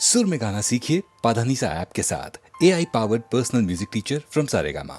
सुर में गाना सीखिए पाधानीसा ऐप के साथ। AI powered personal music teacher from Saregama.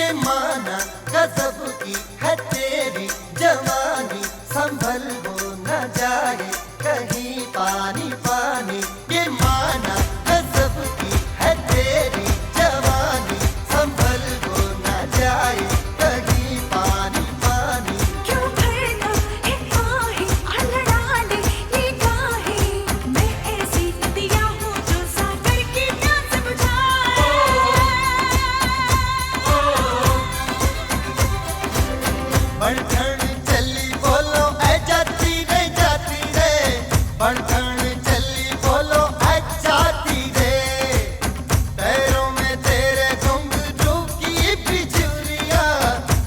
ये माना गजब की है तेरी जवानी, संभल हो न जाए कहीं पानी पानी। ये माना गजब की है तेरी जवानी, संभल हो न जाए कहीं पानी पानी। क्यों भरना है आहें लड़ा ले निगाहें, मैं ऐसी नदियाँ हूँ जो सागर की प्यास बुझाए। बढ़ चली बोलो ऐ जाती रे जाती रे, बढ़ चली बोलो ऐ जाती रे। पैरों में तेरे घुंघरू की बिजुरियाँ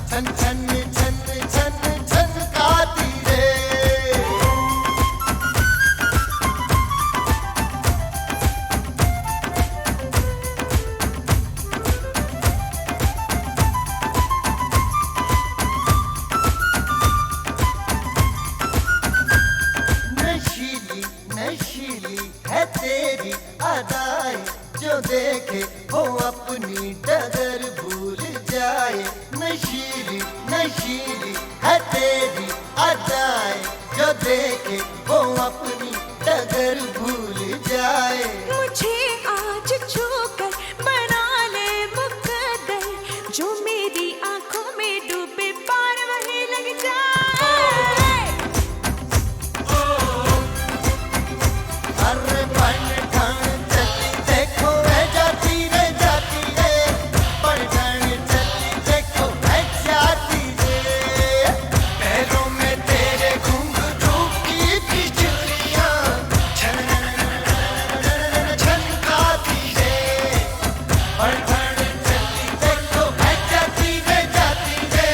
छन छन छन छन छनकाती रे। नशीली नशीली है तेरी अदाएं, जो देखे वो अपनी डगर भूल जाए। नशीली नशीली है तेरी अदाएं, जो देखे वो अपनी डगर भूल जाए। मुझे आज छूकर बना ले मुकद्दर, जो मेरी आंखों में डूबे पार वही लग जाए। अरे बढ़ चली देखो ऐ जाती रे जाती रे, बढ़ चली देखो ऐ जाती रे। पैरों में तेरे घुंघरू की बिजुलियाँ छन छनकाती रे। बढ़ चली देखो ऐ जाती रे जाती रे,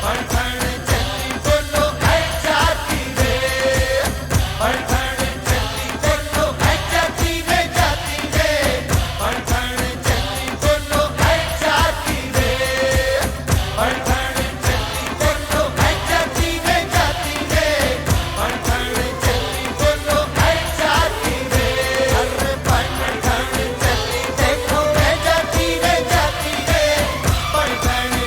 बढ़ चली बोलो ऐ जाती रे। बढ़ चली देखो ऐ जाती रे जाती रे, बढ़ चली बोलो ऐ जाती रे। बढ़ चली देखो ऐ जाती रे जाती रे, बढ़ चली बोलो ऐ जाती रे। अरे बढ़ चली देखो ऐ जाती रे जाती रे, बढ़ चली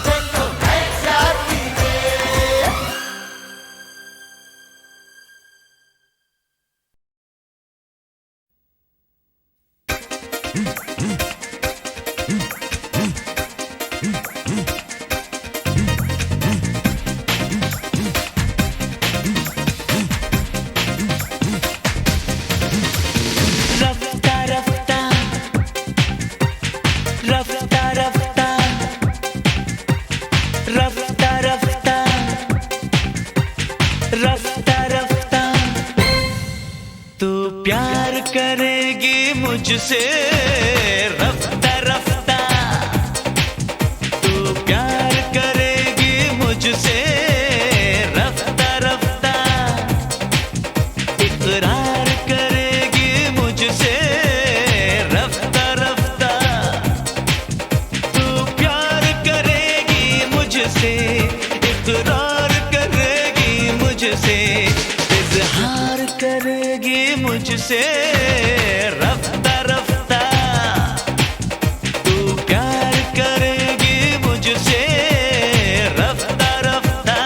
देखो ऐ जाती रे। रफ्ता रफ्ता रफ्ता रफ्ता रफ्ता रफ्ता रफ्ता रफ्ता, तू प्यार करेगी मुझसे रफ्ता रफ्ता, तू प्यार करेगी मुझसे रफ्ता रफ्ता, इकरार करेगी मुझसे रफ्ता रफ्ता, तू प्यार करेगी मुझसे, इकरार करेगी मुझसे, इजहार करेगी मुझसे रफ्ता रफ्ता, तू प्यार करेगी मुझसे रफ्ता रफ्ता।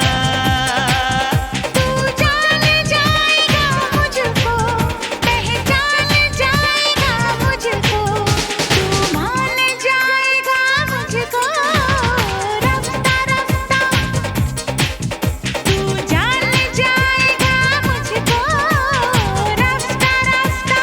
तू जान जाएगा मुझको, पहचान जाएगा मुझको, तू मान जाएगा मुझको रफ्ता रफ्ता। तू जान जाएगा मुझको रफ्ता रफ्ता।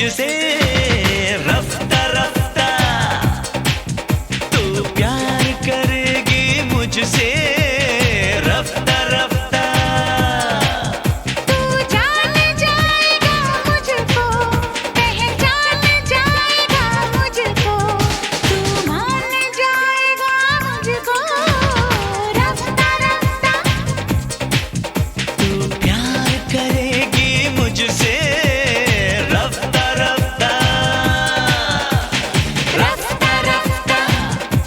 मुझसे रफ्ता रफ्ता, तू प्यार करेगी मुझसे रफ्ता रफ्ता। तू जान जाएगा मुझको, पहचान जाएगा मुझको, तू मान जाएगा मुझको रफ्ता रफ्ता। तू प्यार करेगी मुझसे रफ्ता रफ्ता, रफ्ता रफ्ता,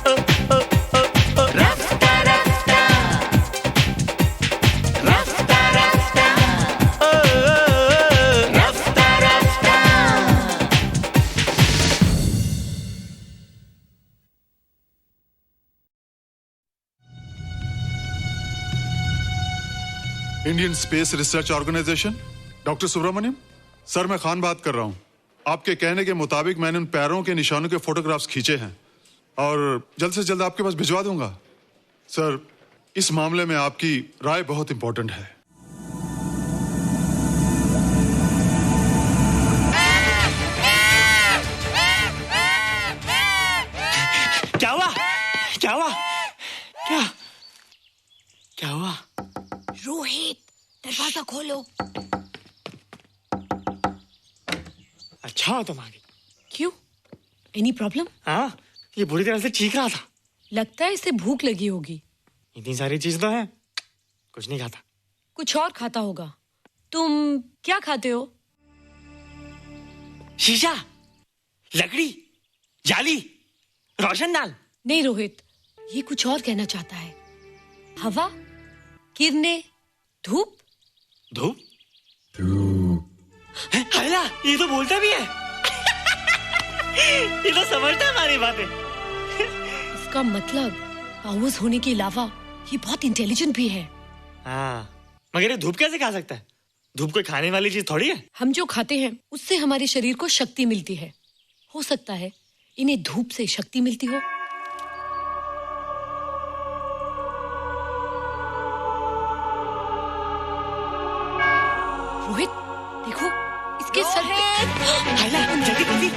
ओ, ओ, ओ, ओ, रफ्ता रफ्ता, रफ्ता रफ्ता, ओ, रफ्ता रफ्ता। Indian space research organisation, doctor Subramaniam sir, मैं खान बात कर रहा हूं। आपके कहने के मुताबिक मैंने उन पैरों के निशानों के फोटोग्राफ्स खींचे हैं और जल्द से जल्द आपके पास भिजवा दूंगा। सर, इस मामले में आपकी राय बहुत इंपॉर्टेंट है। क्या हुआ? क्या हुआ? क्या क्या हुआ? रोहित, दरवाजा खोलो। अच्छा तुम आ गई। क्यों? Any problem? हाँ, ये बुरी तरह से चीख रहा था। लगता है इसे भूख लगी होगी। इतनी सारी चीज तो है, कुछ नहीं खाता। कुछ और खाता होगा। तुम क्या खाते हो? शीशा, लकड़ी, जाली, रोशनदान। नहीं रोहित, ये कुछ और कहना चाहता है। हवा, किरणें, धूप। धूप? हैला, ये तो बोलता भी है। ये तो समझता है हमारी बातें। इसका मतलब पावर्स होने के अलावा ये बहुत इंटेलिजेंट भी है। हाँ, मगर ये धूप कैसे खा सकता है? धूप कोई खाने वाली चीज थोड़ी है। हम जो खाते हैं उससे हमारे शरीर को शक्ति मिलती है। हो सकता है इन्हें धूप से शक्ति मिलती हो। रोहित, देखो इसके सर पे। हैला, जल्दी जल्दी।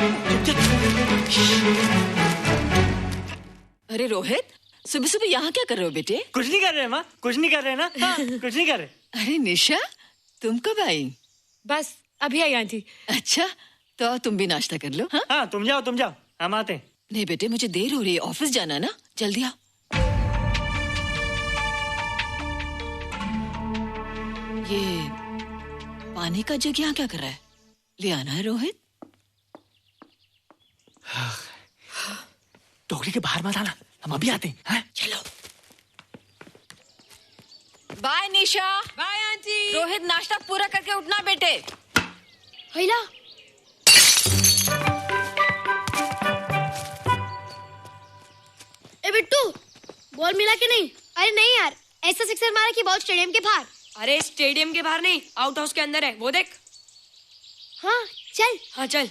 अरे रोहित, सुबह सुबह यहाँ क्या कर रहे हो बेटे? कुछ नहीं कर रहे माँ, कुछ नहीं कर रहे ना। हाँ, कुछ नहीं कर रहे। अरे निशा, तुम कब आई? बस अभी आई आंटी। अच्छा, तो तुम भी नाश्ता कर लो। हाँ? हाँ, तुम जाओ, हम आते हैं। नहीं बेटे, मुझे देर हो रही है, ऑफिस जाना ना, जल्दी आओ। ये पानी का जग यहाँ क्या कर रहा है? ले आना है रोहित। टोकरी के बाहर मत आना, हम अभी आते हैं। हाँ? चलो। Bye Nisha. Bye aunty. Rohit, नाश्ता पूरा करके उठना बेटे। हैला, ए बिट्टू, बॉल मिला कि नहीं? अरे नहीं यार, ऐसा सिक्सर मारा कि बॉल स्टेडियम के बाहर। अरे स्टेडियम के बाहर नहीं, आउट हाउस के अंदर है, वो देख। हाँ चल। हाँ चल।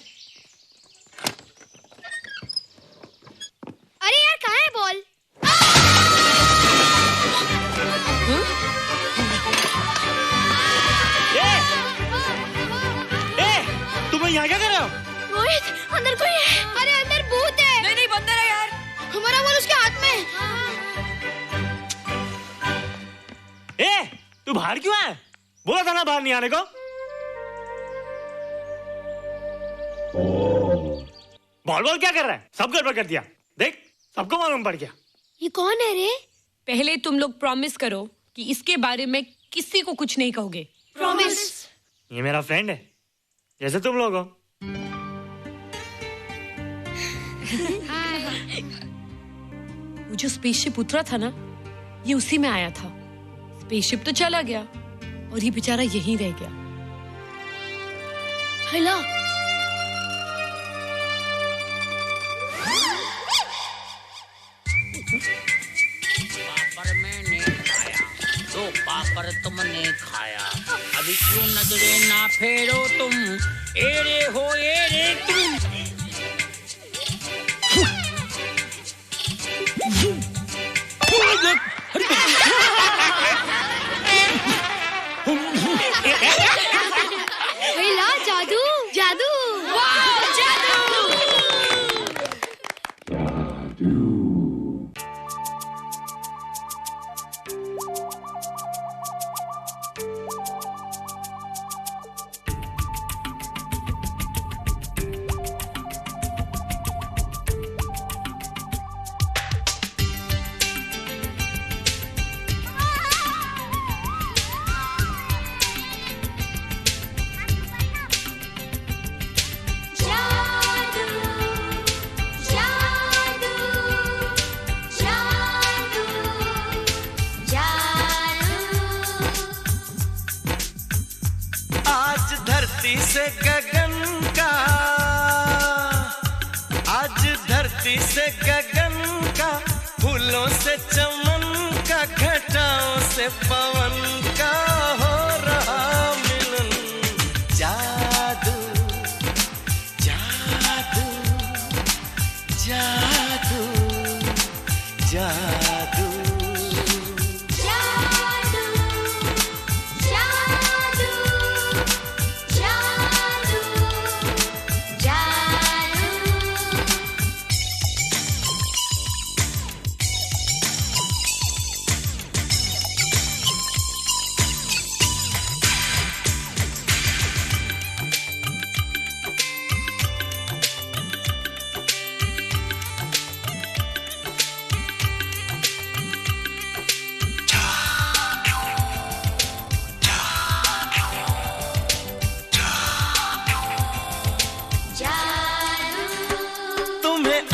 अरे यार, कहाँ है बॉल? तुम यहाँ क्या कर रहे हो? रोहित, अंदर कोई है। अरे अंदर भूत है। नहीं नहीं, बंदर है यार। हमारा बॉल उसके हाथ में। तू बाहर क्यों है? बोला था ना बाहर नहीं आने को। बॉल क्या कर रहा है? सब गड़बड़ कर दिया। देख, सबको मालूम पड़ गया। ये कौन है रे? पहले तुम लोग प्रॉमिस करो कि इसके बारे में किसी को कुछ नहीं कहोगे। प्रॉमिस। ये मेरा फ्रेंड है, जैसे तुम लोग हो। वो जो स्पेसशिप उतरा था ना, ये उसी में आया था। स्पेसशिप तो चला गया और ये बेचारा यहीं रह गया। हेलो, पापड़ मैंने खाया, दो पापड़ तुमने खाया, अभी क्यों नजरे ना फेरो तुम, एरे हो एरे तुम। हेलो, जादू जादू। से गगन का, आज धरती से गगन का, फूलों से चमन का, घटाओं से पवन का हो रहा मिलन। जादू जादू जादू जादू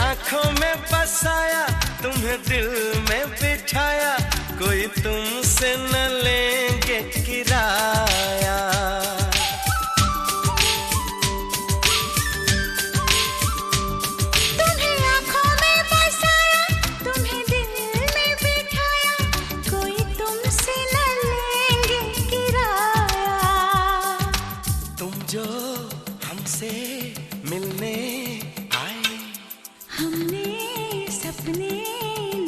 आँखों में बसाया, तुम्हें दिल में बिठाया, कोई तुमसे न लेंगे किराया। तुम्हें आँखों में बसाया, तुम्हें दिल में बिठाया, कोई तुमसे न लेंगे किराया। तुम जो हमसे मिलने हमने सपने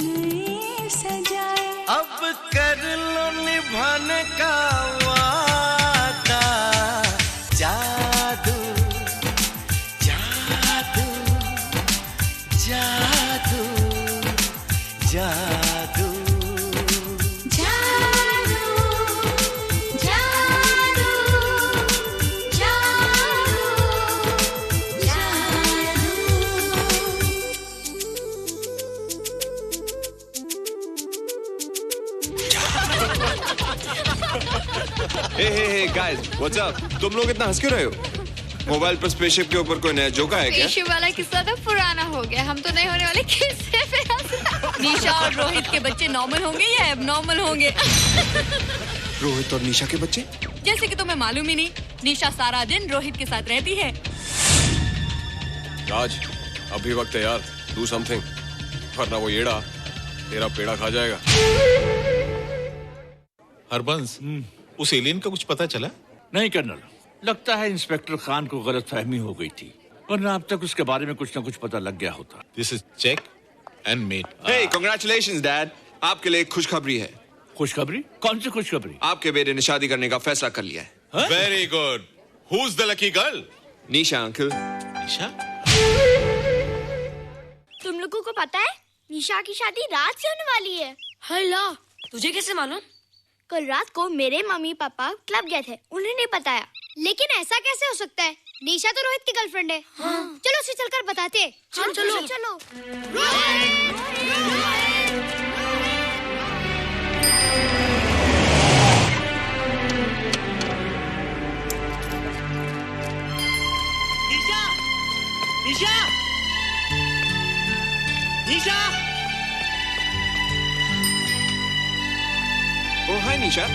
नए सजाए, अब कर लो निभाने का वादा। जादू जादू जादू जादू हे गाइस, व्हाट्स अप? तुम लोग इतना हंस क्यों रहे हो? मोबाइल पर स्पेसशिप के ऊपर कोई नया जोक है क्या? स्पेसशिप वाला किस्सा तो पुराना हो गया, हम तो नहीं होने वाले किस्से पे हंस। निशा और रोहित के बच्चे नॉर्मल होंगे या एबनॉर्मल होंगे? रोहित और निशा के बच्चे? जैसे कि तुम्हें मालूम ही नहीं, निशा सारा दिन रोहित के साथ रहती है। राज, अभी वक्त है यार, डू समथिंग, वरना वो येड़ा तेरा पेड़ा खा जाएगा। हरबंस, उस एलियन का कुछ पता चला? नहीं कर्नल, लगता है इंस्पेक्टर खान को गलतफहमी हो गई थी, वरना अब तक उसके बारे में कुछ न कुछ पता लग गया होता। This is check and mate. Hey, congratulations dad, आपके लिए एक खुशखबरी है। खुशखबरी? कौन सी खुशखबरी? आपके बेटे ने शादी करने का फैसला कर लिया है। Very good. Who is the lucky girl? Nisha uncle. Nisha? तुम लोगों को पता है निशा की शादी रात से होने वाली है। हल्ला, तुझे कैसे मालूम? कल रात को मेरे मम्मी पापा क्लब गए थे, उन्हें नहीं बताया। लेकिन ऐसा कैसे हो सकता है? निशा तो रोहित की गर्लफ्रेंड है। हाँ। चलो उसे चलकर बताते हैं। चलो चलो चलो। निशा, निशा, निशा। ओ हाय निशा।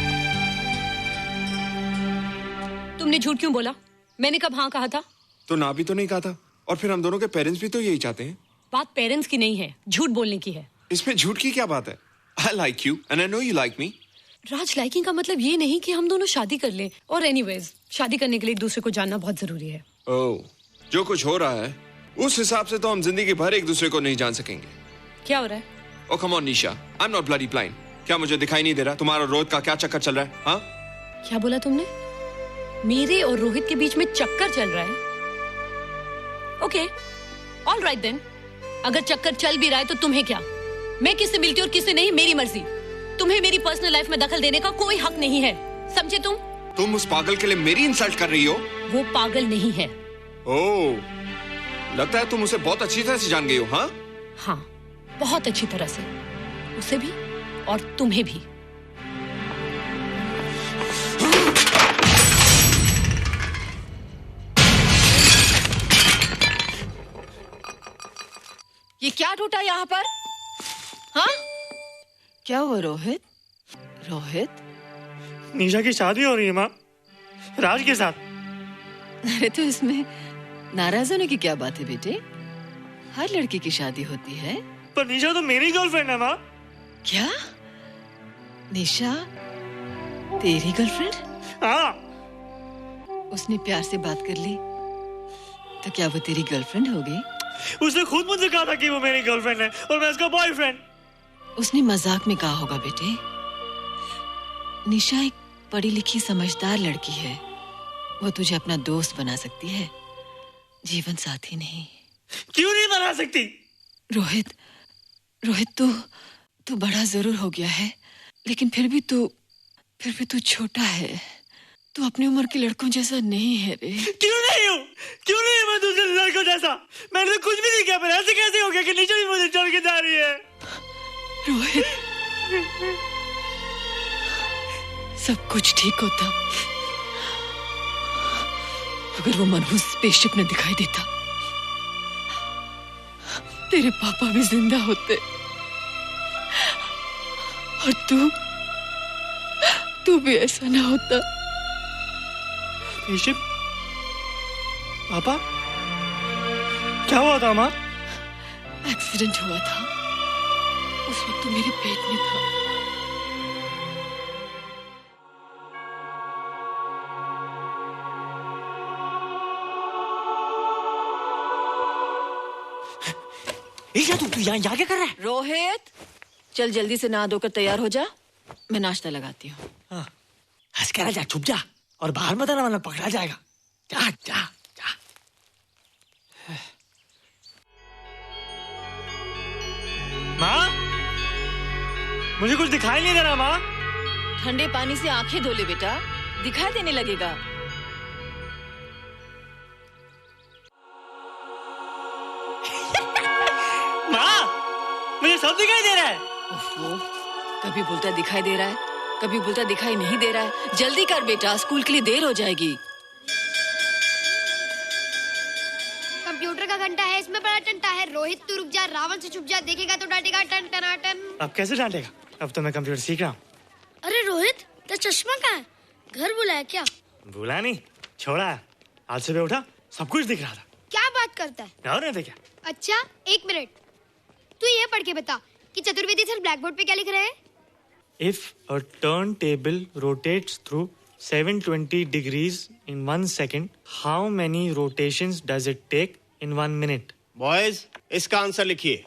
तुमने झूठ क्यों बोला? मैंने कब हाँ कहा था? तो ना भी तो नहीं कहा था, और फिर हम दोनों के पेरेंट्स भी तो यही चाहते हैं। बात पेरेंट्स की नहीं है, झूठ बोलने की है। इसमें झूठ की क्या बात है? I like you and I know you like me. Raj, liking का मतलब ये नहीं कि हम दोनों शादी कर लें। और एनीवेज, शादी करने के लिए एक दूसरे को जानना बहुत जरूरी है। ओह, जो कुछ हो रहा है उस हिसाब से तो हम जिंदगी भर एक दूसरे को नहीं जान सकेंगे। क्या हो रहा है? Oh come on Nisha, I'm not bloody blind. क्या मुझे दिखाई नहीं दे रहा तुम्हारा रोहित का क्या चक्कर चल रहा है? हाँ? क्या बोला तुमने? मेरे और रोहित के बीच में चक्कर चल रहा है? Okay, all right then. अगर चक्कर चल भी रहा है तो तुम्हें क्या? मैं किससे मिलती हूँ और किससे नहीं, मेरी मर्जी। तुम्हें मेरी पर्सनल लाइफ में दखल देने का कोई हक नहीं है, समझे तुम? तुम उस पागल के लिए मेरी इंसल्ट कर रही हो? वो पागल नहीं है। ओह, लगता है तुम उसे बहुत अच्छी तरह से जान गई हो। हाँ? हाँ, बहुत अच्छी तरह से, उसे भी और तुम्हें भी। ये क्या टूटा यहाँ पर? हाँ? क्या हुआ रोहित? रोहित? निशा की शादी हो रही है माँ, राज के साथ। अरे तो इसमें नाराज होने की क्या बात है बेटे? हर लड़की की शादी होती है। पर निशा तो मेरी गर्लफ्रेंड है माँ। क्या? निशा तेरी गर्लफ्रेंड? हाँ। उसने प्यार से बात कर ली तो क्या वो तेरी गर्लफ्रेंड हो गई? उसने खुद मुझसे कहा था कि वो मेरी गर्लफ्रेंड है और मैं उसका बॉयफ्रेंड। उसने मजाक में कहा होगा बेटे। निशा एक पढ़ी लिखी समझदार लड़की है। वो तुझे अपना दोस्त बना सकती है, जीवन साथी नहीं। क्यों नहीं बना सकती? रोहित, तू बड़ा जरूर हो गया है, लेकिन फिर भी तू छोटा है। तू अपनी उम्र के लड़कों जैसा नहीं है रे। क्यों नहीं हूँ? क्यों नहीं हूँ मैं दूसरे लड़कों जैसा? मैंने तो कुछ भी नहीं किया, पर ऐसे कैसे हो गया कि निशा भी मुझे छोड़ के जा रही है? रोहित, सब कुछ ठीक होता अगर वो मनहूस स्पेसशिप न दिखाई देता। तेरे पापा भी जिंदा होते और तू भी ऐसा ना होता। स्पेसशिप? पापा? क्या हुआ था माँ? एक्सीडेंट हुआ था, उस वक्त तू मेरे पेट में था। तू यहाँ क्या कर रहा है? रोहित, चल जल्दी से नहा धोकर तैयार हो जा, मैं नाश्ता लगाती हूँ। हंस कर जा, छुप जा और बाहर मत आना वरना पकड़ा जाएगा। जा जा जा। माँ, मुझे कुछ दिखाई नहीं दे रहा माँ। ठंडे पानी से आंखें धो ले बेटा, दिखाई देने लगेगा। मुझे सब दिखाई दे रहा है। कभी बोलता दिखाई दे रहा है, कभी बोलता दिखाई नहीं दे रहा है। जल्दी कर बेटा, स्कूल के लिए देर हो जाएगी। कंप्यूटर का घंटा है, इसमें बड़ा टंटा है। रोहित तू रुक जा, रावण से छुप जा, देखेगा तो डांटेगा टन टनाटन। अब कैसे डांटेगा? अब तो मैं कंप्यूटर सीख रहा हूँ। अरे रोहित, तेरा चश्मा कहाँ है? घर बुलाया क्या? भूला नहीं, छोड़ा है। आज सुबह उठा, सब कुछ दिख रहा था। क्या बात करता है? और नहीं क्या? अच्छा, एक मिनट, तू ये पढ़ के बता कि चतुर्वेदी सर ब्लैक बोर्ड पे क्या लिख रहे हैं? If a turntable rotates through 720 degrees in 1 second, how many rotations does it take in 1 minute? Boys, इसका आंसर लिखिए।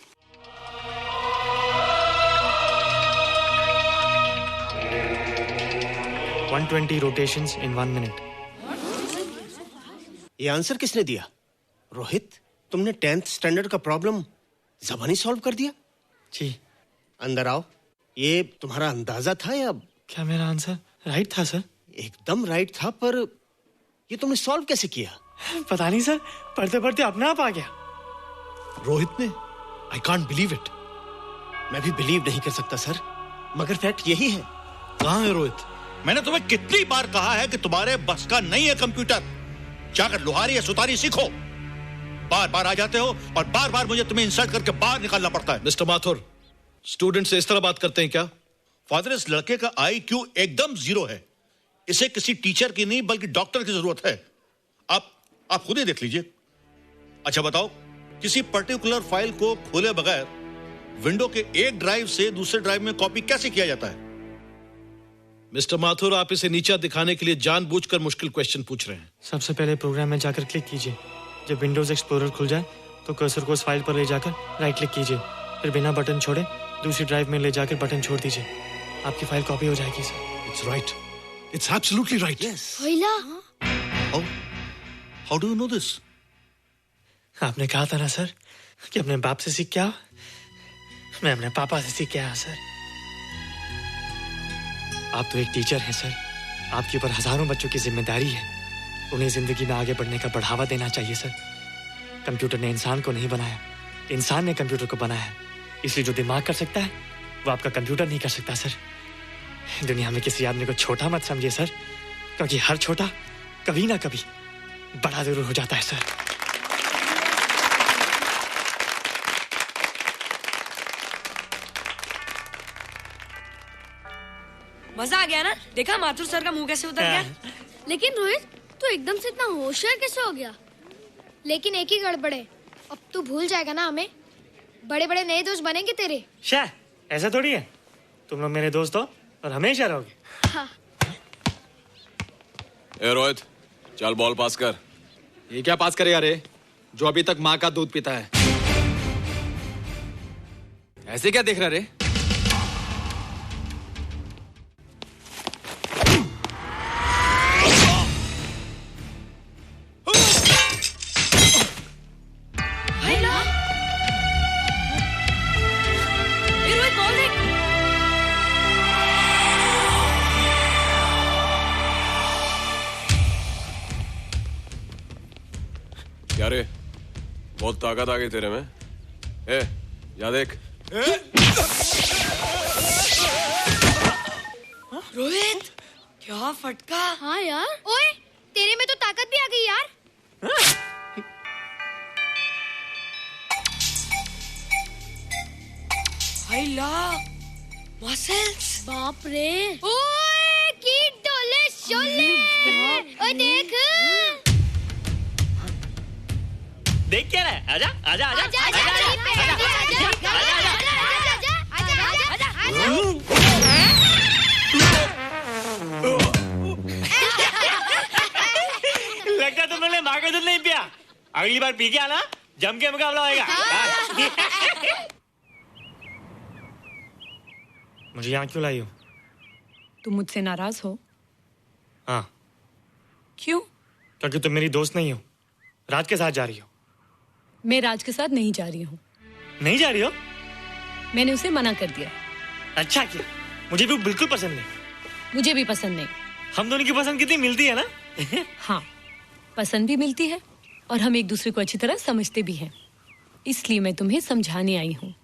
$120 rotations in 1 minute. ये आंसर किसने दिया? रोहित, तुमने 10th स्टैंडर्ड का प्रॉब्लम ज़बानी सॉल्व कर दिया? जी। अंदर आओ। ये तुम्हारा अंदाजा था या? क्या मेरा आंसर राइट था सर? एकदम राइट था, पर ये तुमने सॉल्व कैसे किया? पता नहीं सर, पढ़ते पढ़ते अपने आप आ गया। रोहित ने? I can't believe it. मैं भी बिलीव नहीं कर सकता सर, मगर फैक्ट यही है। कहाँ है रोहित? मैंने तुम्हें कितनी बार कहा है कि तुम्हारे बस का नहीं है कंप्यूटर। जाकर लोहारी या सुतारी सीखो। बार बार आ जाते हो और बार बार मुझे तुम्हें इंसल्ट करके बाहर निकालना पड़ता है। मिस्टर माथुर, स्टूडेंट से इस तरह बात करते हैं क्या? फादर, इस लड़के का IQ एकदम 0 है। इसे किसी टीचर की नहीं बल्कि डॉक्टर की जरूरत है। आप खुद ही देख लीजिए। अच्छा बताओ, किसी पर्टिकुलर फाइल को खोले बगैर विंडो के एक ड्राइव से दूसरे ड्राइव में कॉपी कैसे किया जाता है? मिस्टर माथुर, आप इसे नीचा दिखाने के लिए जानबूझकर मुश्किल क्वेश्चन पूछ रहे हैं। सबसे पहले प्रोग्राम में जाकर क्लिक कीजिए। जब विंडोज एक्सप्लोरर खुल जाए तो कर्सर को उस फाइल पर ले जाकर राइट क्लिक कीजिए, फिर बिना बटन छोड़े दूसरी ड्राइव में ले जाकर बटन छोड़ दीजिए। आपकी फाइल कॉपी हो जाएगी sir. It's right, it's absolutely right. How do you know this? आपने कहा था ना सर कि अपने बाप से सीख के आओ। मैं अपने पापा से सीख के आया सर। आप तो एक टीचर हैं सर, आपके ऊपर हजारों बच्चों की जिम्मेदारी है। उन्हें जिंदगी में आगे बढ़ने का बढ़ावा देना चाहिए सर। कंप्यूटर ने इंसान को नहीं बनाया, इंसान ने कंप्यूटर को बनाया। इसलिए जो दिमाग कर सकता है वो आपका कंप्यूटर नहीं कर सकता सर। दुनिया में किसी आदमी को छोटा मत समझिए सर, क्योंकि हर छोटा कभी ना कभी बड़ा जरूर हो जाता है सर। मजा आ गया ना? देखा माथुर सर का मुंह कैसे उतर गया? लेकिन रोहित, तू एकदम से इतना होशियार कैसे हो गया? लेकिन एक ही गड़बड़ है, अब तू भूल जाएगा ना हमें। बड़े बड़े नए दोस्त बनेंगे तेरे। शाह, ऐसा थोड़ी है। तुम लोग मेरे दोस्त हो और हमेशा रहोगे। हाँ। ए रोहित, चल बॉल पास कर। ये क्या पास करेगा रे, जो अभी तक माँ का दूध पीता है? ऐसे क्या देख रहा रे? क्या रे, बहुत ताकत आ गई तेरे में। ए, या देख। रोहित, क्या फटका। हाँ यार। ओए, तेरे में तो ताकत भी आ गई यार। हाय ला, मसल्स। बाप रे। ओए, की डोले शोले। ओए देख। देख क्या रहा है? आजा आजा आजा आजा आजा लगता तुमने माँ का दूध नहीं पिया। अगली बार पी के आना, जम के मुकाबला होएगा। मुझे यहाँ क्यों लाई हो? तुम मुझसे नाराज हो? हाँ। क्यों? क्योंकि तुम मेरी दोस्त नहीं हो, राज के साथ जा रही हो। मैं राज के साथ नहीं जा रही हूँ। नहीं जा रही हो? मैंने उसे मना कर दिया। अच्छा किया, मुझे भी बिल्कुल पसंद नहीं। मुझे भी पसंद नहीं। हम दोनों की पसंद कितनी मिलती है ना? हाँ, पसंद भी मिलती है और हम एक दूसरे को अच्छी तरह समझते भी हैं। इसलिए मैं तुम्हें समझाने आई हूँ।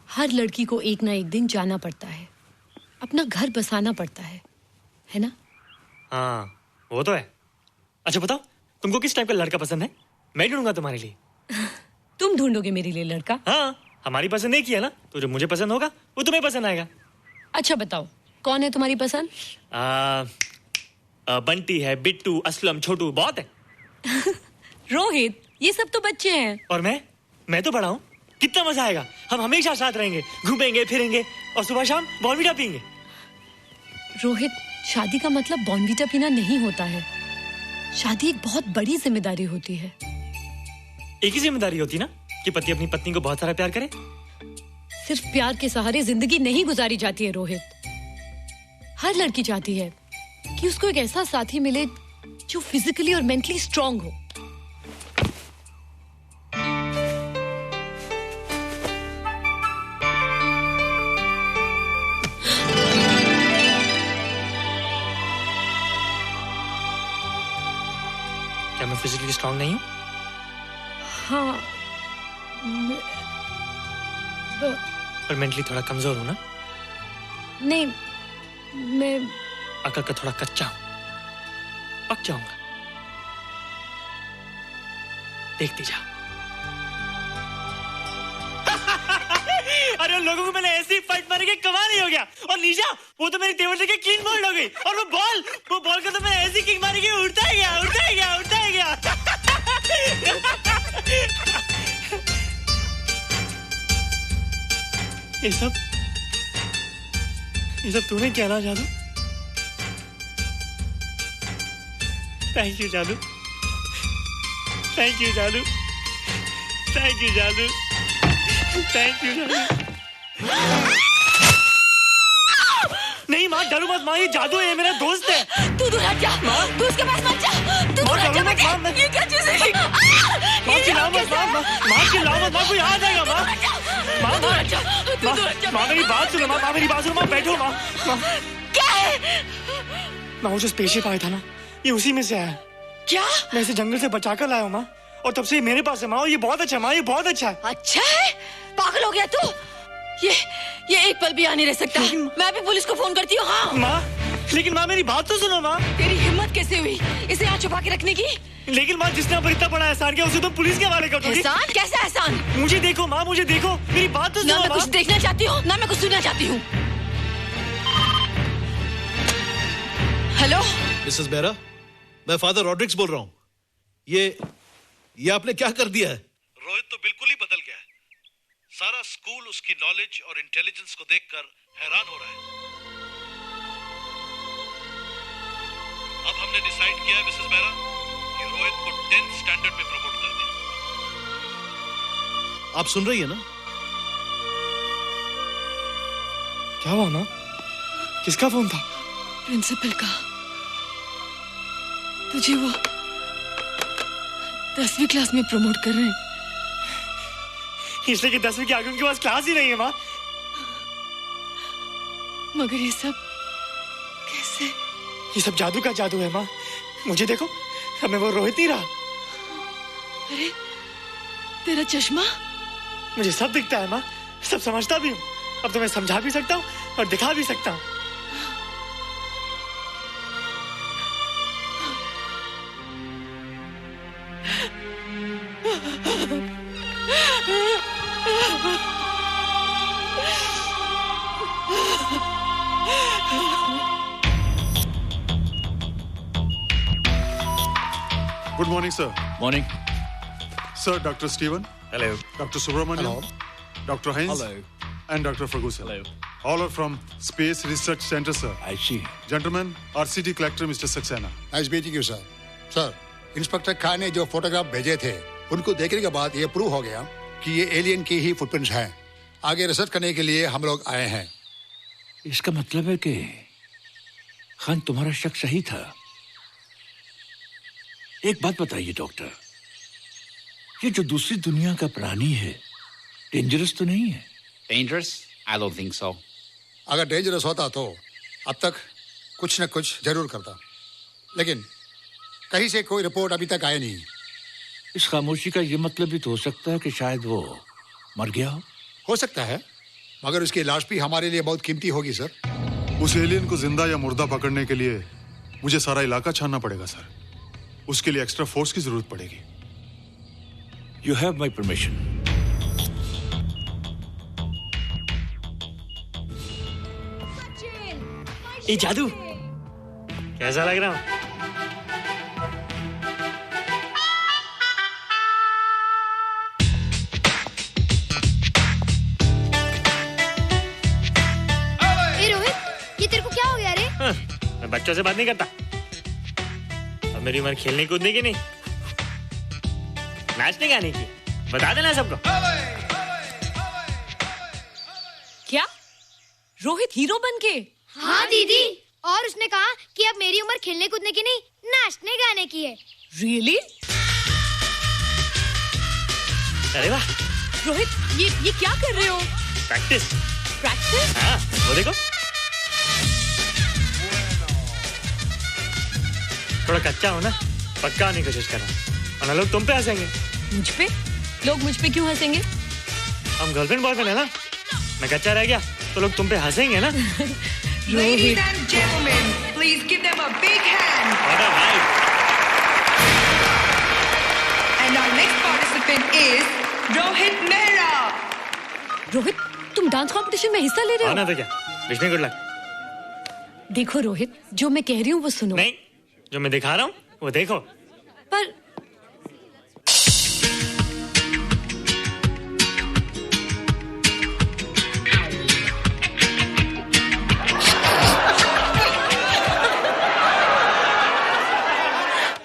हर लड़की को एक ना एक दिन जाना पड़ता है, अपना घर बसाना पड़ता है ना? हाँ, वो तो है। अच्छा बताओ, तुमको किस टाइप का लड़का पसंद है? मैं ढूंढूंगा तुम्हारे लिए। तुम ढूंढोगे मेरे लिए लड़का? हाँ, हमारी पसंद एक ही है ना, तो जो मुझे पसंद होगा वो तुम्हें पसंद आएगा। अच्छा बताओ, कौन है तुम्हारी पसंद? बंटी है, बिट्टू, असलम, छोटू, बहुत है। रोहित, ये सब तो बच्चे हैं। और मैं तो बड़ा हूँ। कितना मजा आएगा, हम हमेशा साथ रहेंगे, घूमेंगे फिरेंगे और सुबह शाम बॉर्नवीटा पीएंगे। रोहित, शादी का मतलब बॉर्नवीटा पीना नहीं होता है। शादी एक बहुत बड़ी जिम्मेदारी होती है। एक ही जिम्मेदारी होती ना कि पति अपनी पत्नी को बहुत सारा प्यार करे। सिर्फ प्यार के सहारे जिंदगी नहीं गुजारी जाती है रोहित। हर लड़की चाहती है कि उसको एक ऐसा साथी मिले जो फिजिकली और मेंटली स्ट्रांग हो। क्या मैं फिजिकली स्ट्रांग नहीं हूँ? हाँ, पर मेंटली थोड़ा कमजोर हूँ ना? नहीं, मैं अकल का थोड़ा कच्चा हूँ, पक जाऊंगा। देखती जा। अरे उन लोगों को मैंने ऐसी फाइट मारी कि कमाल ही हो गया। और निशा, वो तो मेरी टेबल से क्लीन बोल्ड हो गई। और वो बॉल को तो मैंने ऐसी किक मारी कि उड़ता ही गया। ये सब तूने किया ना जादू? थैंक यू जादू। नहीं माँ, डरो मत माँ, ये जादू है, मेरा दोस्त है। तू दूर हट जा, तू उसके पास मत जा। तू दूर हट जा बेटे। ये क्या चीज़ है? माँ चिल्लाओ मत, माँ कोई आ जाएगा। माँ मेरी बात सुनो, माँ बैठो। माँ क्या है? माँ, वो जो स्पेसशिप आया था ना, ये उसी में से आया। क्या? मैं इसे जंगल से बचाकर लाया हूँ माँ, और तब से ये मेरे पास है माँ। और ये बहुत अच्छा है माँ, ये बहुत अच्छा है। अच्छा है? पागल हो गया तू? ये एक पल भी यहाँ नहीं रह सकता। मैं भी पुलिस को फोन करती हूँ। हाँ माँ, लेकिन माँ मेरी बात तो सुनो माँ। तेरी हिम्मत कैसे हुई इसे यहाँ छुपा के रखने की? लेकिन माँ, जिसने पर इतना बड़ा एहसान किया उसे तो पुलिस के हवाले कर दोगी। एहसान? कैसा एहसान? मुझे देखो माँ, मेरी बात तो सुनो। ना मैं कुछ देखना चाहती हूँ, ना मैं कुछ सुनना चाहती हूँ। हेलो मिसेस बेरा, मैं फादर रॉड्रिक्स बोल रहा हूं। ये आपने क्या कर दिया है? रोहित तो बिल्कुल ही बदल गया है। सारा स्कूल उसकी नॉलेज और इंटेलिजेंस को देखकर हैरान हो रहा है। अब हमने डिसाइड किया है मिसेस मेहरा कि रोहित को 10th स्टैंडर्ड में प्रमोट कर दें। आप सुन रही है ना? क्या हुआ माँ? किसका फोन था? प्रिंसिपल का। तुझे वो 10वीं क्लास में प्रमोट कर रहे हैं। इसलिए कि 10वीं के आगे उनके पास क्लास ही नहीं है माँ। मगर ये सब कैसे? ये सब जादू का जादू है माँ। मुझे देखो, हमें वो रोहित नहीं रहा। अरे तेरा चश्मा? मुझे सब दिखता है माँ, सब समझता भी हूँ। अब तो मैं समझा भी सकता हूँ और दिखा भी सकता हूँ। Good morning, sir. Morning. Sir, Dr. Stephen. Hello. Dr. Subramaniam. Hello. Dr. Heinz. Hello. And Dr. Ferguson. Hello. All are from Space Research Center, sir. I see. Gentlemen, RCT collector Mr. Saxena. Nice meeting you, sir. Sir, inspector Khan ने जो photograph भेजे थे, उनको देखने के बाद ये prove हो गया कि ये एलियन की ही फुटप्रिंट्स हैं। आगे रिसर्च करने के लिए हम लोग आए हैं। इसका मतलब है कि खान तुम्हारा शक सही था। एक बात बताइए डॉक्टर, ये जो दूसरी दुनिया का प्राणी है डेंजरस तो नहीं है? Dangerous? I don't think so. अगर डेंजरस होता तो अब तक कुछ न कुछ जरूर करता, लेकिन कहीं से कोई रिपोर्ट अभी तक आई नहीं। इस खामोशी का ये मतलब भी तो हो सकता है कि शायद वो मर गया हो सकता है, मगर उसकी लाश भी हमारे लिए बहुत कीमती होगी सर। उस एलियन को जिंदा या मुर्दा पकड़ने के लिए मुझे सारा इलाका छानना पड़ेगा सर। उसके लिए एक्स्ट्रा फोर्स की जरूरत पड़ेगी। You have my permission. ये जादू कैसा लग रहा हूँ? मैं बच्चों से बात नहीं करता। अब मेरी उम्र खेलने कूदने की नहीं, नाचने गाने की। बता देना सबको। क्या रोहित हीरो बन के? हाँ दीदी, और उसने कहा कि अब मेरी उम्र खेलने कूदने की नहीं, नाचने गाने की है। रियली? अरे वाह रोहित, ये क्या कर रहे हो? प्रैक्टिस। प्रैक्टिस? हाँ, वो देखो थोड़ा कच्चा हो ना, पक्का होने की कोशिश करना, वरना लोग तुम पे हंसेंगे। मुझ पे? लोग मुझ पे क्यों हंसेंगे? हम गर्लफ्रेंड बॉयफ्रेंड है ना, मैं कच्चा रह गया तो लोग तुम पे हंसेंगे ना। Ladies and gentlemen, please give them a big hand. What a vibe. And our next participant is Rohit Mehra. Rohit, तुम डांस कंपटीशन में हिस्सा ले रहे हो? ना तो क्या, विश मी गुड लक। देखो रोहित, जो मैं कह रही हूँ वो सुनो। नहीं, जो मैं दिखा रहा हूँ वो देखो। पर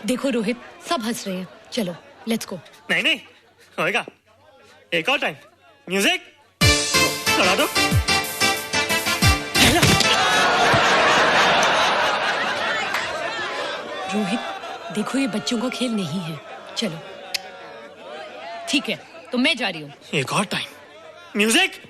देखो रोहित, सब हंस रहे हैं। चलो लेट्स गो। नहीं नहीं होएगा, एक और टाइम। म्यूजिक चला दो। रोहित देखो, ये बच्चों का खेल नहीं है। चलो ठीक है, तो मैं जा रही हूँ। एक और time. Music.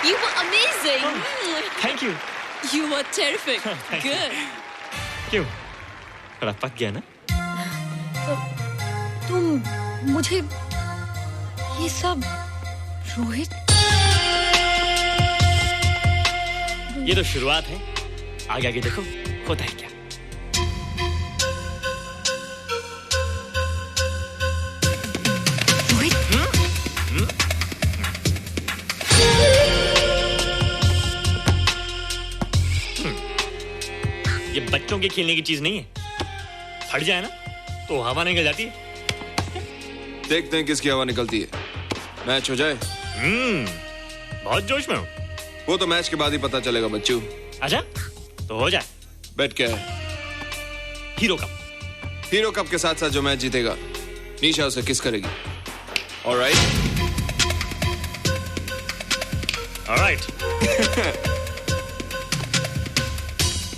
You were amazing. Thank you. You were terrific. Good. क्यों? थोड़ा पक गया ना? तुम मुझे ये सब रोहित, ये तो शुरुआत है, आगे आगे देखो होता है क्या। ये बच्चों के खेलने की चीज नहीं है, फट जाए ना तो हवा निकल जाती है। देखते हैं किसकी हवा निकलती है। मैच हो जाए। बहुत जोश में हूँ। वो तो मैच के बाद ही पता चलेगा बच्चू। अच्छा तो हो जाए। बेट क्या है? Hero cup. हीरो कप के साथ साथ जो मैच जीतेगा निशा उसे किस करेगी। Alright.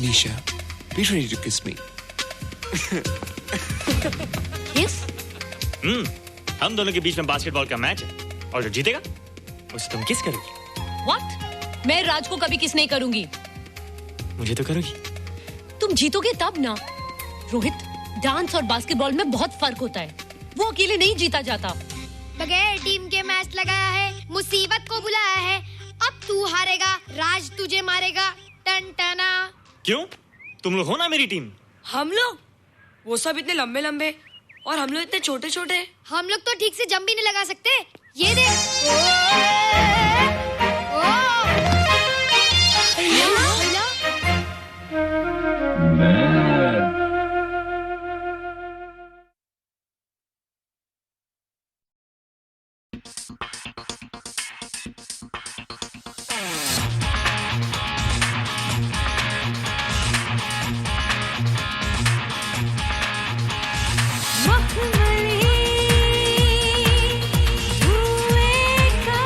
Nisha, be ready to kiss me. Kiss? हम दोनों के बीच में बास्केटबॉल का मैच है और जो जीतेगा उसे तुम किस करोगी। What? मैं राज को कभी किस नहीं करूंगी। मुझे तो करोगी। तुम जीतोगे तब ना। रोहित, डांस और बास्केटबॉल में बहुत फर्क होता है, वो अकेले नहीं जीता जाता। बगैर टीम के मैच लगाया है, मुसीबत को बुलाया है, अब तू हारेगा, राज तुझे मारेगा। टन टना। क्यों? तुम लोग हो ना मेरी टीम। हम लोग? वो सब इतने लंबे लंबे और हम लोग इतने छोटे छोटे। हम लोग तो ठीक से जंप भी नहीं लगा सकते। ये देख। मखमली धुएं का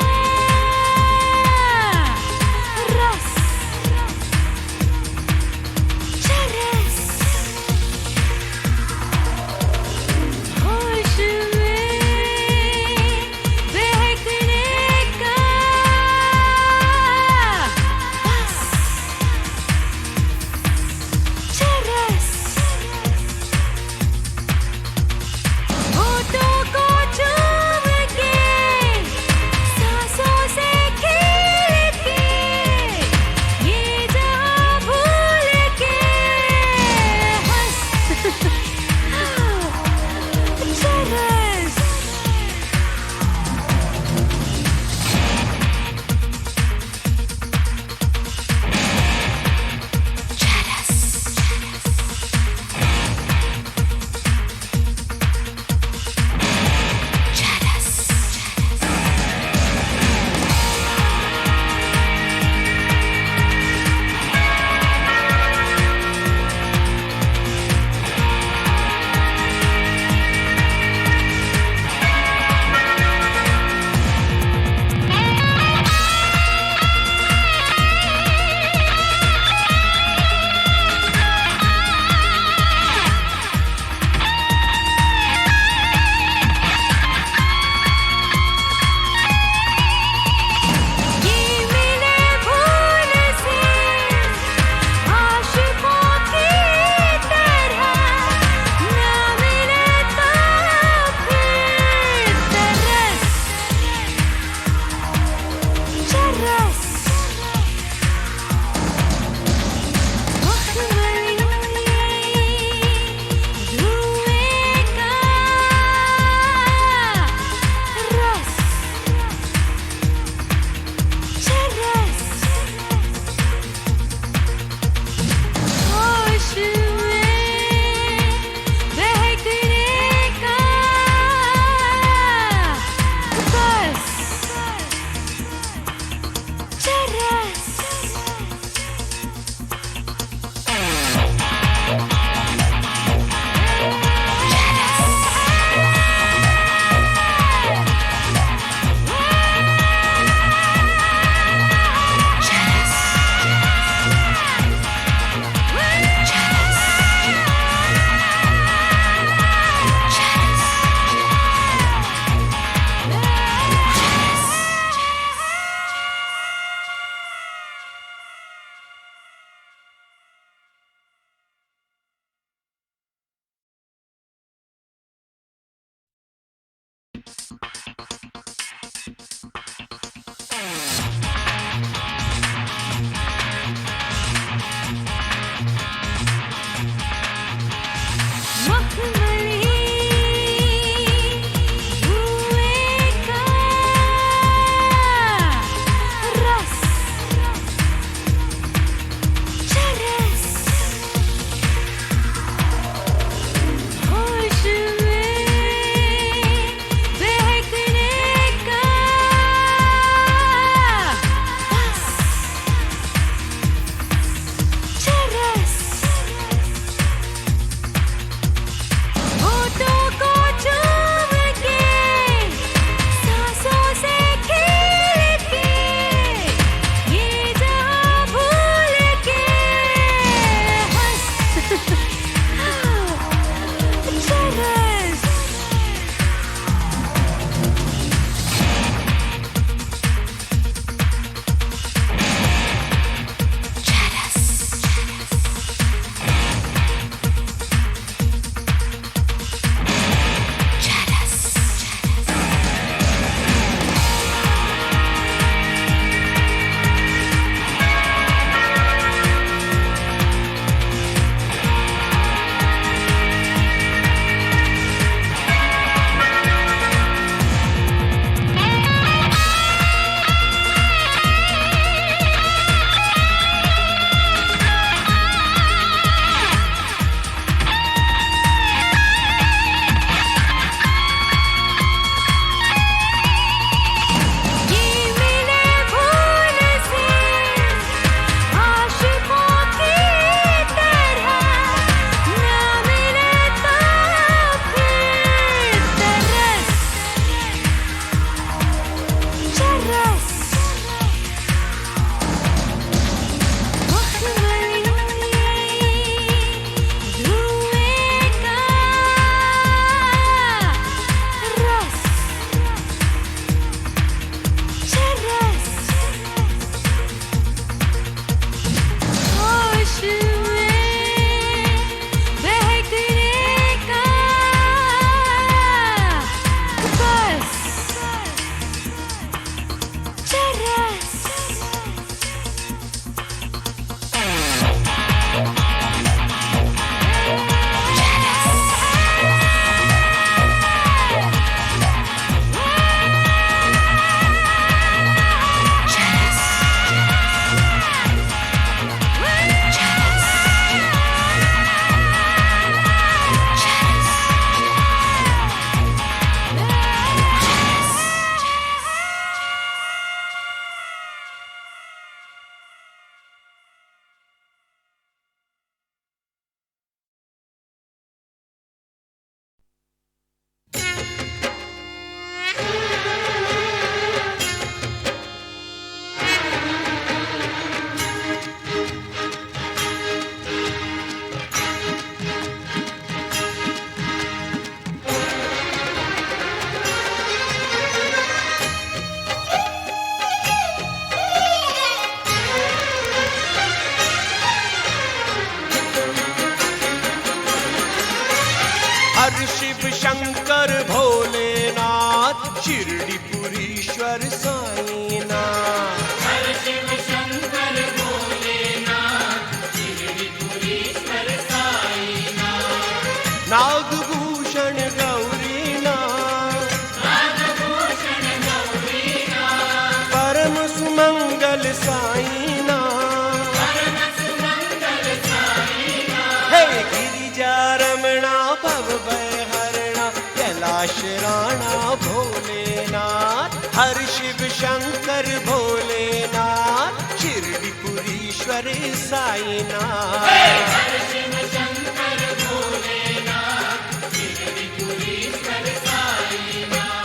शिरडीपुरीश्वर साईनाथ, हर शिव शंकर भोलेनाथ, शिरडीपुरीश्वर साईनाथ, नागभूषण गौरीनाथ, नागभूषण गौरीनाथ, परम सुमंगल साईनाथ, परम सुमंगल साईनाथ, हे गिरिजारमणा भवभयहरणा कैलाश राणा भोलेनाथ, हर शिव शंकर भोलेनाथ, शिरडीपुरीश्वर साईनाथ, हर शिव शंकर भोलेनाथ, शिरडीपुरीश्वर साईनाथ।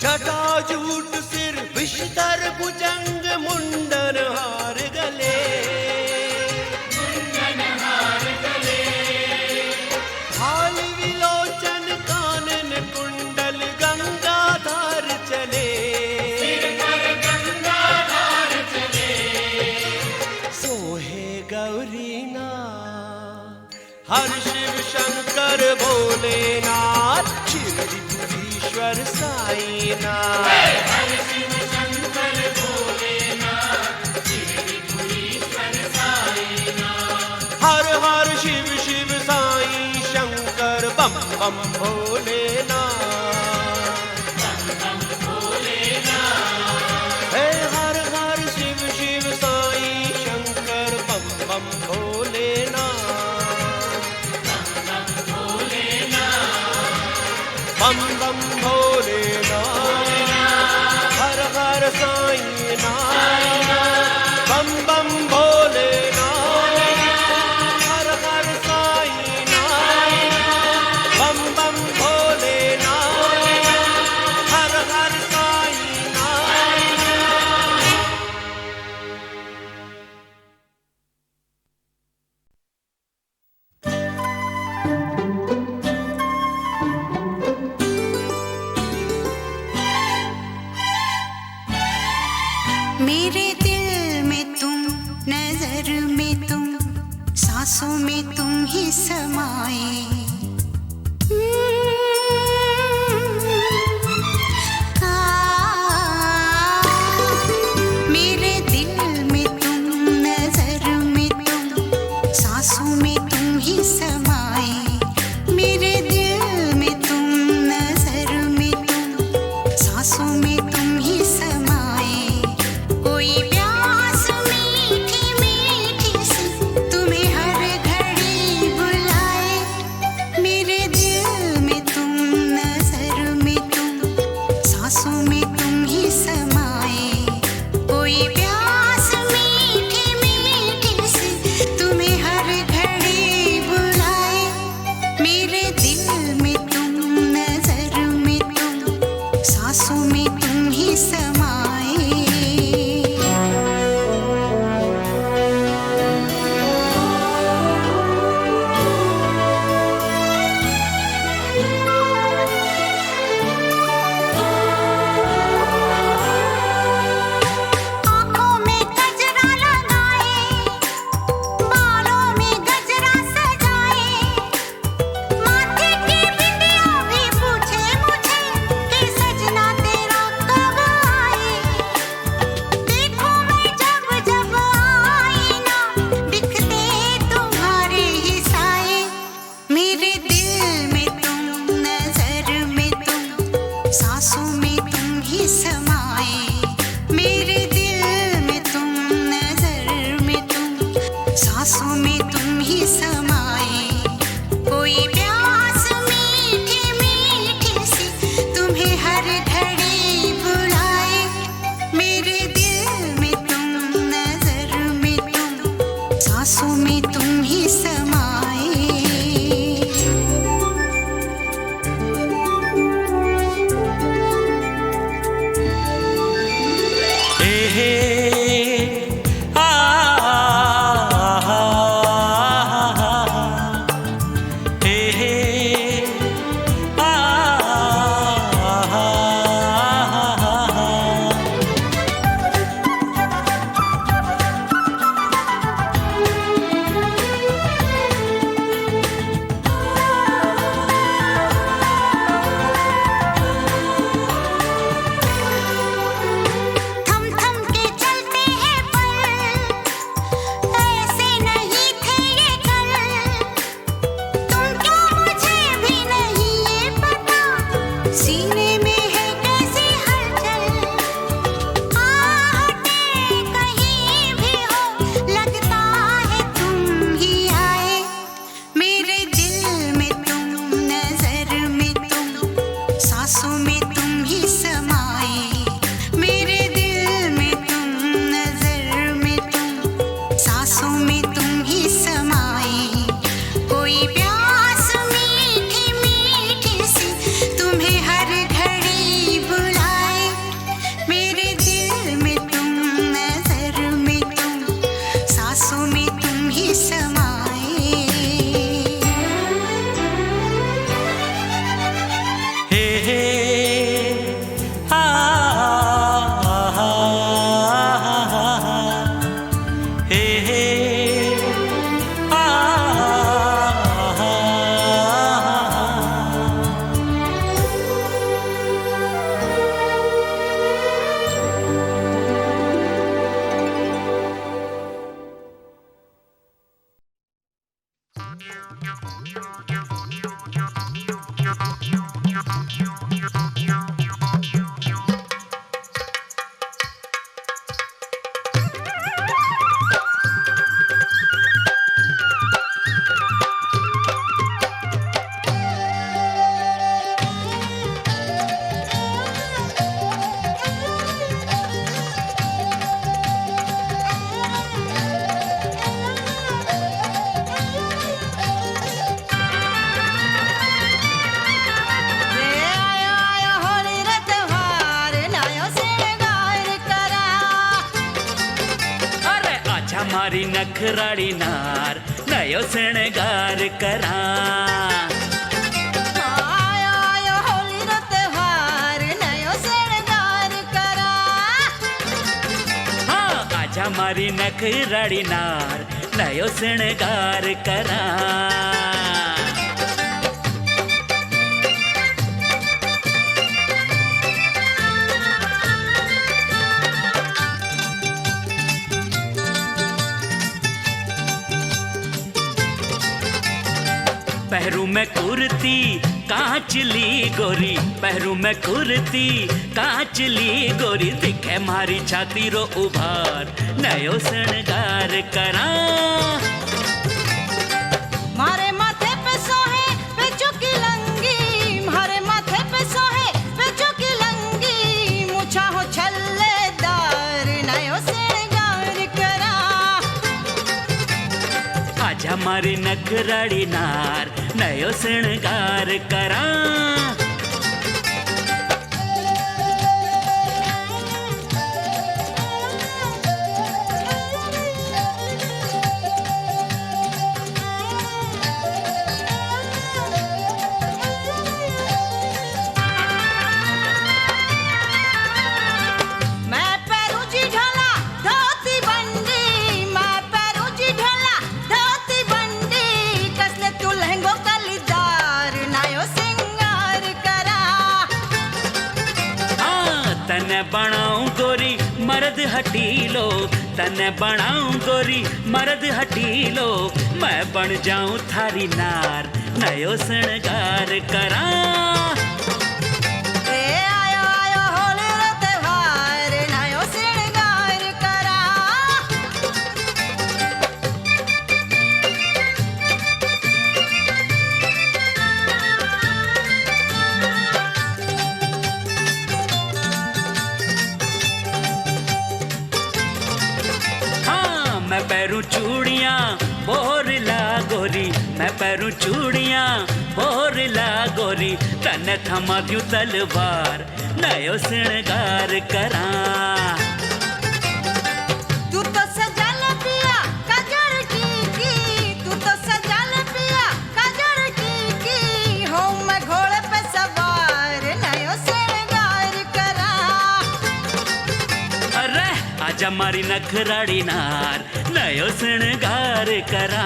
जटाजूट सिर विषधर भुजंग मुंडन हार गले, मुंडन हार गले, हाल विलोचन कानन कुंडल गंगाधार चले, सिर पर गंगाधार चले, सोहे गौरीनाथ, हर शिव शंकर भोलेनाथ, शिरडीपुरीश्वर साईनाथ, हर शिव शंकर भोलेनाथ, शिरडीपुरीश्वर साईनाथ, हर हर शिव शिव साई शंकर बम बम भोलेनाथ, बम बम भोलेनाथ, हे हर हर शिव शिव साई शंकर बम बम भोलेनाथ, बम बम भोलेनाथ, हर हर साईनाथ, बम बम भोलेनाथ, हर हर साईनाथ, बम बम भोलेनाथ, हर हर मेरे दिल में तुम, नजर में तुम, सांसों में तुम ही समाए, मेरे दिल में तुम, नजर में तुम, सांसों में तुम ही समाए, मेरे दिल में तुम, नजर में तुम, सांसों में तुम ही समाए, कोई प्यास मीठी मीठी सी तुम्हें हर घड़ी बुलाए, मेरे दिल में तुम, नजर में तुम, सांसों में तुम ही समाए, कोई प्यास मीठी मीठी सी तुम्हें हर घड़ी बुलाए, मेरे दिल में तुम, नजर में तुम, सांसों में तुम ही समाए। आँखों में गजरा लगाए, बालों में गजरा सजाए, माथे की बिंदिया भी पूछे मुझे कि सजना तेरा कब आए, देखो मैं जब जब आई ना दिखते तुम्हारे ही साए, मेरे दिल में तुम, नजर में तुम, सांसों में तुम ही समाए, मेरे दिल में तुम, नजर में तुम, सांसों में तुम ही समाए, कोई प्यास मीठी मीठी सी तुम्हें हर घड़ी बुलाए, मेरे दिल में तुम, नजर में तुम, सांसों में तुम ही समाए। मारी नखराड़ी नार नयो शृंगार करा आयो आयो होली रो त्योहार नयो शृंगार करा हाँ आजा मारी नखराड़ी नार नयो शृंगार करा पहरू में कुर्ती कांचली गोरी पहरू में कुर्ती कांचली गोरी दिखे मारी छाती रो उभार नयो शृंगार करा मारे माथे पे सोहे पेचो की लंगी मारे माथे पे सोहे पेचो की लंगी मुछा हो छल्लेदार नयो शृंगार करा आजा मारी नखराड़ी नार नयो शृंगार करा मैं पैरू जी ढोला धोती बंडी मैं पैरू जी ढोला धोती बंडी कसले तू लहंगो कलीदार नयो सिंगार करा हाँ तने बनाऊं गोरी मर्द हटीलो तने बनाऊं गोरी मर्द हटीलो मैं बन जाऊं थारी नार नयो शृंगार करा ए आयो आयो होली रो त्योहार नयो शृंगार करा हाँ मैं पैरू चूड़ियां बोरला गोरी मैं पैरू चूड़ियां बोरला गोरी तने थमा दूं तलवार नयो शृंगार करा तू तो सजल पिया काजल की तू तो सजल पिया काजल की हो मैं घोड़े पे सवार नयो शृंगार करा अरे आजा मारी नखराड़ी नार नयो शृंगार करा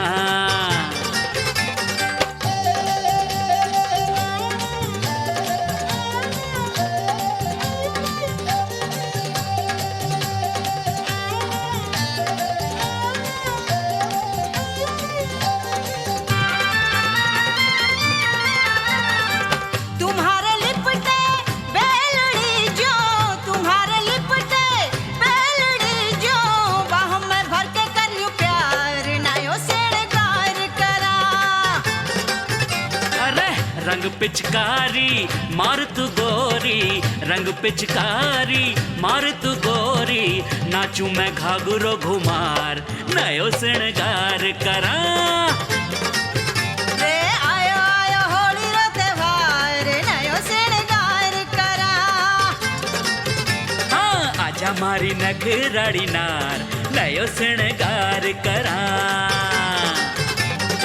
तुम्हारे लिपटे बेलड़ी जो तुम्हारे लिपटे बेलड़ी जो बाहों में भर के करियो प्यार नयो शृंगार करा अरे रंग पिचकारी मार तू गोरी रंग पिचकारी मार तू गोरी नाचू मैं घाघरो घुमार नयो शृंगार करा रे आयो आयो होली रो त्योहार नयो शृंगार करा हाँ आजा मारी नखराड़ी नार नयो शृंगार करा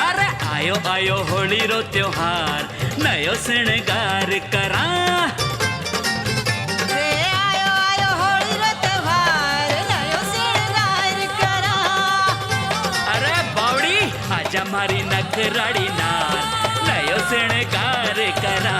अरे आयो आयो होली रो त्योहार नयो शृंगार करा रे आयो आयो होली रो त्योहार नयो शृंगार करा अरे बावड़ी आजा मारी नखराड़ी नार नयो शृंगार करा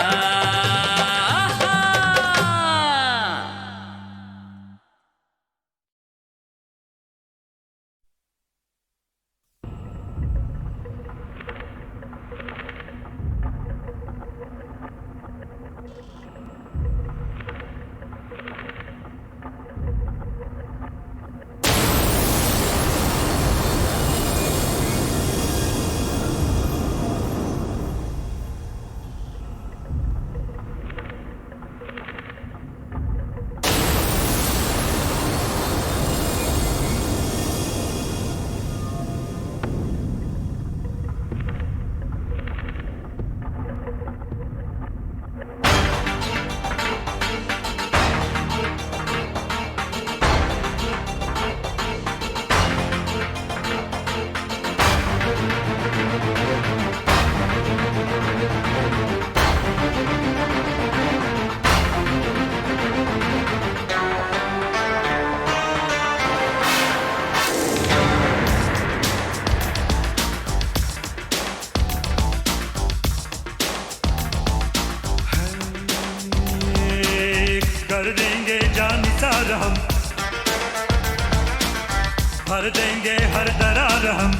भर देंगे हर दरार हम,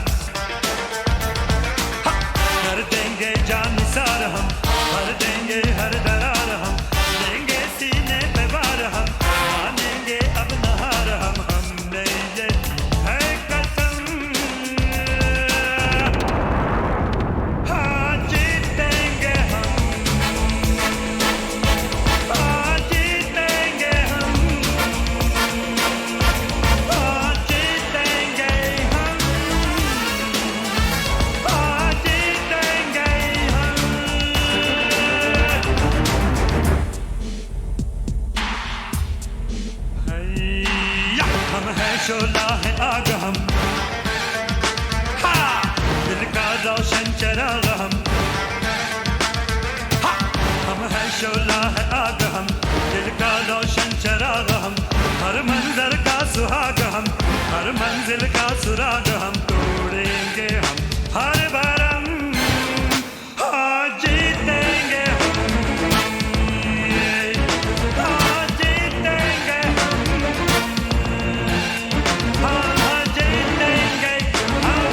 कर देंगे जानिसार हम, भर देंगे हर दरार हम, देंगे सीने पे वार हम, मानेंगे अब नहार हम, हमने ये है कसम, हाँ जीतेंगे हम, हाँ जीतेंगे हम, हाँ जीतेंगे हम, हाँ जीतेंगे हम। हैया, हम हैं शोला है आग हम, हाँ दिल का रोशन चराग हम, हाँ हम हैं शोला है आग हम, दिल का रोशन चराग हम, हर मंजर का सुहाग हम, हर मंजिल का सुराग हम, तोड़ेंगे हम हर भरम, हाँ जीतेंगे हम, हाँ जीतेंगे हम, हाँ जीतेंगे हम,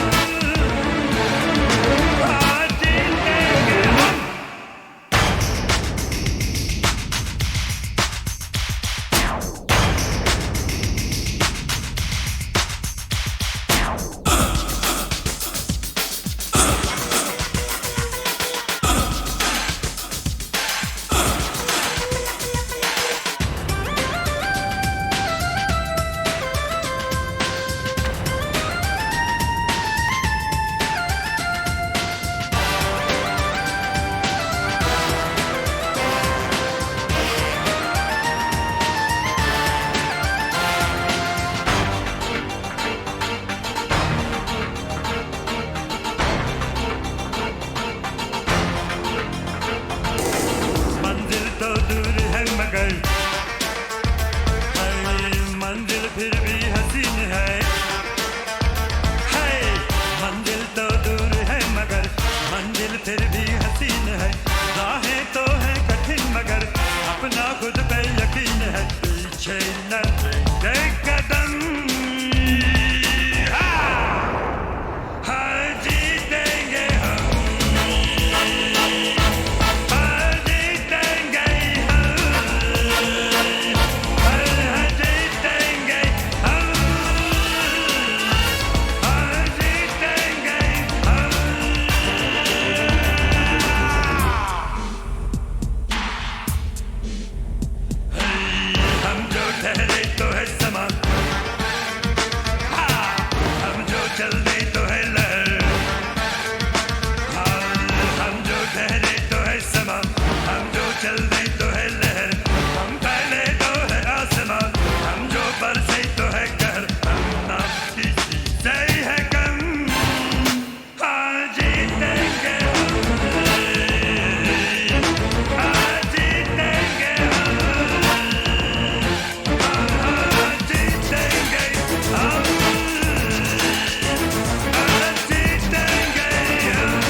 हाँ जीतेंगे हम। मंजिल तो दूर है मगर मंजिल फिर भी हसीन है, मंजिल तो दूर है मगर मंजिल फिर भी हसीन है, राहें तो है कठिन मगर अपना खुद पे यकीन है, पीछे न रहेंगे कदम, हाँ जीतेंगे हम, हाँ जीतेंगे हम, हाँ जीतेंगे हम, हाँ जीतेंगे हम। हम जो ठहरे तो है समा, हम जो चल दे तो है लहर, हम जो ठहरे तो है समा, हम जो चल दे तो है लहर, हम पहले तो है आसमां, हम जो बरसे तो है कहर, हम ना किसी से है कम, हाँ जीतेंगे हम, हाँ जीतेंगे हम, हाँ जीतेंगे हम, हाँ जीतेंगे हम।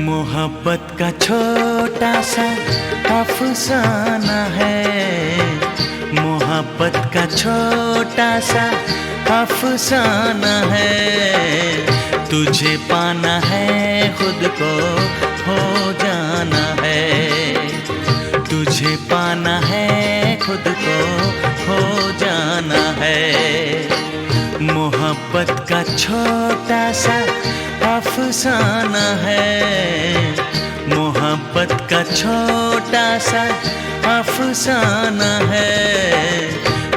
मोहब्बत का छोटा सा अफसाना है, मोहब्बत का छोटा सा अफसाना है, तुझे पाना है खुद को हो जाना है, तुझे पाना है खुद को खो जाना है। मोहब्बत का छोटा सा अफसाना है, मोहब्बत का छोटा सा अफसाना है।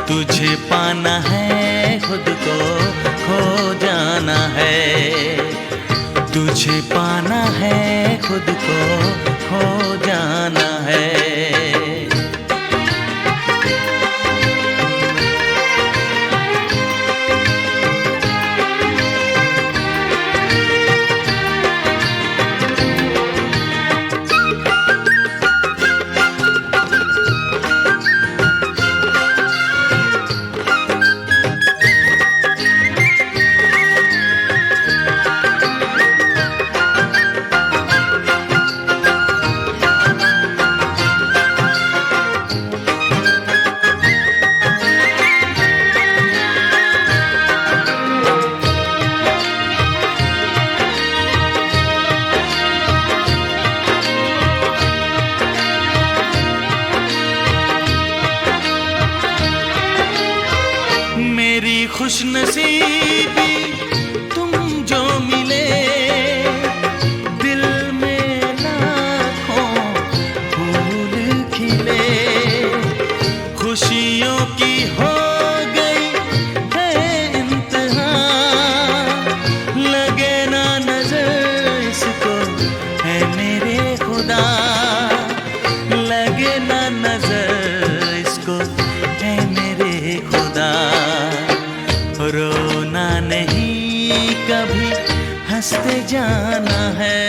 तुझे पाना है खुद को खो जाना है, तुझे पाना है खुद को खो जाना है। मेरी खुशनसीबी तुम जो मिले, दिल में लाखों फूल खिले। खुशियों की हो गई है इंतहा, लगे ना नजर इसको है मेरे खुदा, लगे ना नजर इसको है मेरे खुदा। रोना नहीं कभी हंसते जाना है,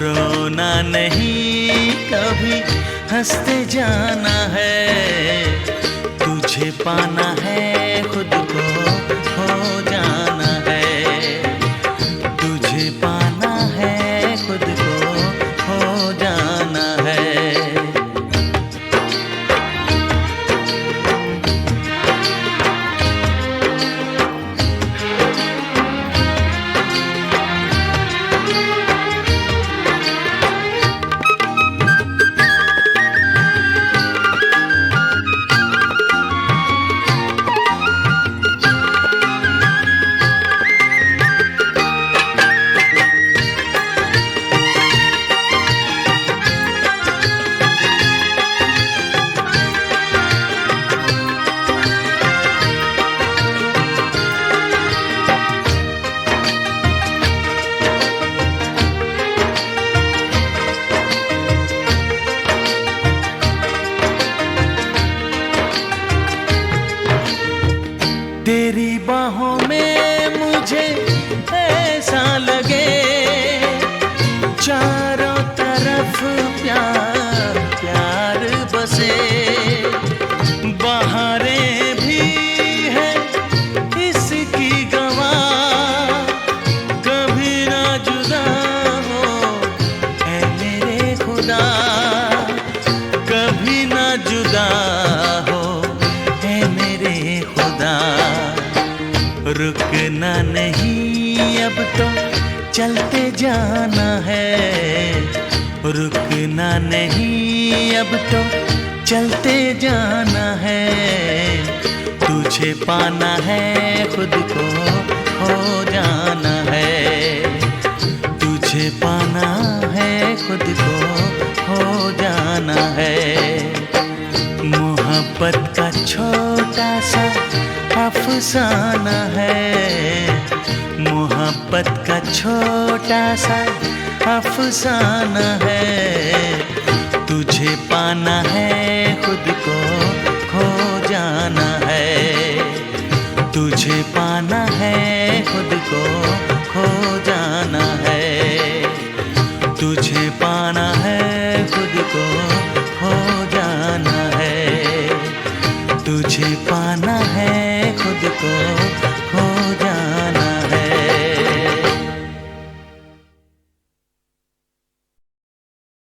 रोना नहीं कभी हंसते जाना है। तुझे पाना है खुद को खो जाना है, तुझे पाना है खुद को खो जाना है। तेरी बाहों में मुझे ऐसा लगे, चारों तरफ प्यार प्यार बसे। बहारें भी है इसकी गवाह, कभी ना जुदा हो ऐ मेरे खुदा, कभी ना जुदा हो ऐ मेरे खुदा। रुकना नहीं अब तो चलते जाना है, रुकना नहीं अब तो चलते जाना है। तुझे पाना है खुद को खो जाना है, तुझे पाना है खुद को खो जाना है। मोहब्बत का छोटा सा अफसाना है, मोहब्बत का छोटा सा अफसाना है। तुझे पाना है खुद को खो जाना है, तुझे पाना है खुद को खो जाना है, तुझे पाना है खुद को खो जाना है, तुझे पाना है खुद को खो जाना